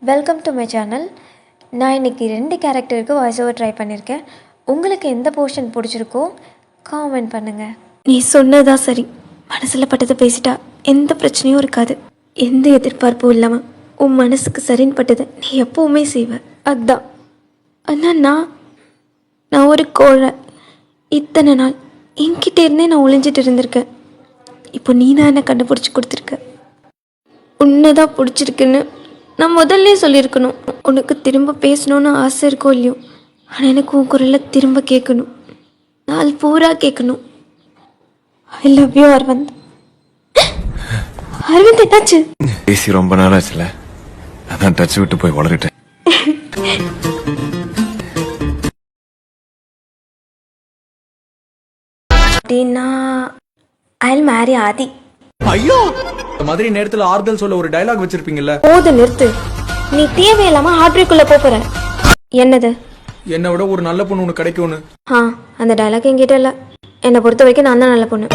Welcome to my channel. நான் இன்றைக்கி 2 கேரக்டருக்கு வாய்ஸ் ஓவர் ட்ரை பண்ணியிருக்கேன். உங்களுக்கு எந்த போர்ஷன் பிடிச்சிருக்கோ காமெண்ட் பண்ணுங்கள். நீ சொன்னதா சரி, மனசில் பட்டதை பேசிட்டா எந்த பிரச்சனையும் இருக்காது. எந்த எதிர்பார்ப்பும் இல்லாமல் உன் மனசுக்கு சரின்னு பட்டதை நீ எப்போவுமே செய்வ. அதுதான். ஆனால் நான் ஒரு கோழை. இத்தனை நாள் என்கிட்ட இருந்தே நான் ஒளிஞ்சிட்டு இருந்திருக்கேன். இப்போ நீ தான் என்னை கண்டுபிடிச்சி கொடுத்துருக்க. உன்னைதான் பிடிச்சிருக்குன்னு நான் முதல்ல சொல்லியிருக்கணும். உனக்கு திரும்ப பேசணுன்னு ஆசை இருக்கோ இல்லையோ, ஆனால் எனக்கு உன் குரலை திரும்ப கேட்கணும், நாள் பூரா கேட்கணும். I love you Arvind. Arvind என்னாச்சு? பேசி ரொம்ப நாள் ஆச்சுல, அதான் டச் விட்டு போய் வளர்ட்டேன். அப்படின்னா ஐ வில் மேரி ஆதி. ஐயோ, இந்த மாதிரி நேரத்துல ஆறுதல் சொல்ல ஒரு டயலாக் வச்சிருப்பீங்கல்ல. போது நிறுத்து. நீ தேவையில்லாம ஹார்ட் பிரேக்குள்ள போற. என்னது? என்னை விட ஒரு நல்ல பொண்ணு உனக்கு கிடைக்கும்னு. அந்த டயலாக் என்கிட்ட இல்லை. என்னை பொறுத்த வரைக்கும் நான் தான் நல்ல பொண்ணு.